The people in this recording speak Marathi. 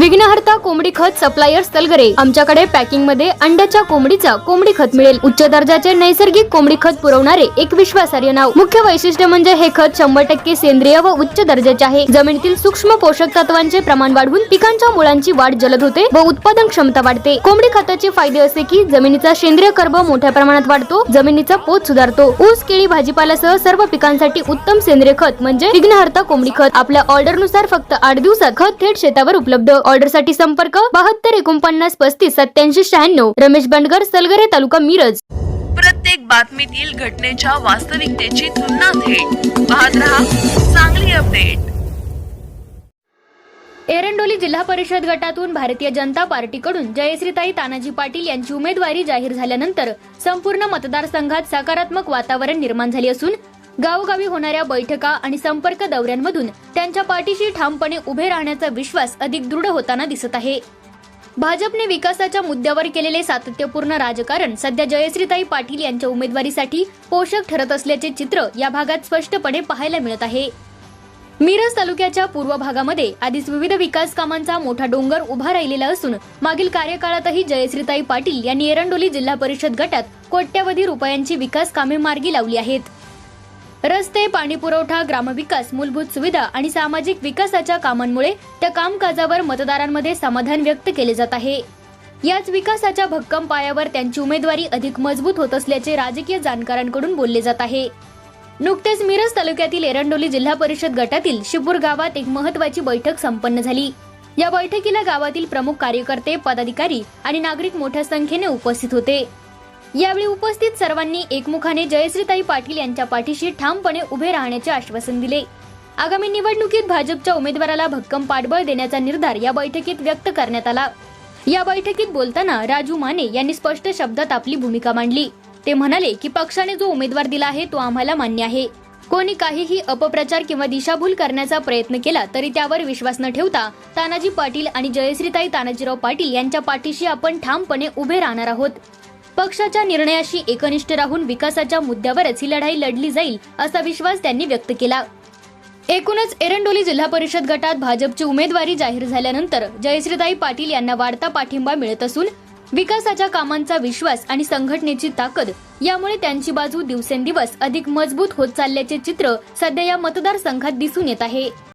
विघ्नहर्ता कोंबडी खत सप्लायर्स तलगरे। आमच्याकडे पॅकिंग मध्ये अंड्याच्या कोंबडीचा कोंबडी खत मिळेल। उच्च दर्जाचे नैसर्गिक कोंबडी खत पुरवणारे एक विश्वासार्ह नाव। मुख्य वैशिष्ट्य म्हणजे हे खत 100% सेंद्रिय व उच्च दर्जाचे आहे। जमिनीतील सूक्ष्म पोषक तत्वांचे प्रमाण वाढवून पिकांच्या मुळांची वाढ जलद होते व उत्पादन क्षमता वाढते। कोंबडी खताचे फायदे असे की जमिनीचा सेंद्रिय कर्ब मोठ्या प्रमाणात वाढतो, जमिनीचा पोत सुधारतो। ऊस, केळी, भाजीपाल्यासह सर्व पिकांसाठी उत्तम सेंद्रिय खत म्हणजे विघ्नहर्ता कोंबडी खत। आपल्या ऑर्डर नुसार फक्त 8 दिवसात खत थेट शेतावर उपलब्ध। ऑर्डर साठी संपर्क 72 49 35 87 96। रमेश बंडगर, सलगरे, तालुका मिरज। प्रत्येक बातमीतील घटनेच्या वास्तविकतेची तुलना थेट पाहत रहा चांगली अपडेट। एरंडोली जिल्हा परिषद गटातून भारतीय जनता पार्टीकडून जयश्रीताई तानाजी पाटील यांची उमेदवारी जाहीर झाल्यानंतर संपूर्ण मतदारसंघात सकारात्मक वातावरण निर्माण झाले असून गावोगावी होणाऱ्या बैठका आणि संपर्क दौऱ्यांमधून त्यांच्या पाठीशी ठामपणे उभे राहण्याचा विश्वास अधिक दृढ होताना दिसत आहे। भाजपने विकासाच्या मुद्द्यावर केलेले सातत्यपूर्ण राजकारण सध्या जयश्रीताई पाटील यांच्या उमेदवारीसाठी पोषक ठरत असल्याचे चित्र या भागात स्पष्टपणे पाहायला मिळत आहे। मिरज तालुक्याच्या पूर्व भागामध्ये आधीच विविध विकास कामांचा मोठा डोंगर उभा राहिलेला असून मागील कार्यकाळातही जयश्रीताई पाटील यांनी एरंडोली जिल्हा परिषद गटात कोट्यवधी रुपयांची विकास कामे मार्गी लावली आहेत। रस्ते, पाणी पुरवठा, ग्रामविकास, मूलभूत सुविधा आणि सामाजिक विकासाच्या कामांमुळे त्या कामकाजावर मतदारांमध्ये समाधान व्यक्त केले जात आहे। याच विकासाच्या भक्कम पायावर त्यांची उमेदवारी अधिक मजबूत होत असल्याचे राजकीय जाणकारांकडून बोलले जात आहे। नुकतेच मिरज तालुक्यातील एरंडोली जिल्हा परिषद गटातील शिपूर गावात एक महत्त्वाची बैठक संपन्न झाली। या बैठकीला गावातील प्रमुख कार्यकर्ते, पदाधिकारी आणि नागरिक मोठ्या संख्येने उपस्थित होते। यावेळी उपस्थित सर्वांनी एकमुखाने जयश्रीताई पाटील यांच्या पाठीशी ठामपणे उभे राहण्याचे आश्वासन दिले। आगामी निवडणुकीत भाजपच्या उमेदवाराला भक्कम पाठबळ देण्याचा निर्धार या बैठकीत व्यक्त करण्यात आला। या बैठकीत बोलताना राजू माने यांनी स्पष्ट शब्दात आपली भूमिका मांडली। ते म्हणाले की पक्षाने जो उमेदवार दिला आहे तो आम्हाला मान्य आहे। कोणी काहीही अपप्रचार किंवा दिशाभूल करण्याचा प्रयत्न केला तरी त्यावर विश्वास न ठेवता तानाजी पाटील आणि जयश्रीताई तानाजीराव पाटील यांच्या पाठीशी आपण ठामपणे उभे राहणार आहोत। पक्षाच्या निर्णयाशी एकनिष्ठ राहून विकासाच्या मुद्द्यावरच ही लढाई लढली जाईल असा विश्वास त्यांनी व्यक्त केला। एकूणच एरंडोली जिल्हा परिषद गटात भाजपची उमेदवारी जाहीर झाल्यानंतर जयश्रीताई पाटील यांना वाढता पाठिंबा मिळत असून विकासाच्या कामांचा विश्वास आणि संघटनेची ताकद यामुळे त्यांची बाजू दिवसेंदिवस अधिक मजबूत होत चालल्याचे चित्र सध्या या मतदारसंघात दिसून येत आहे।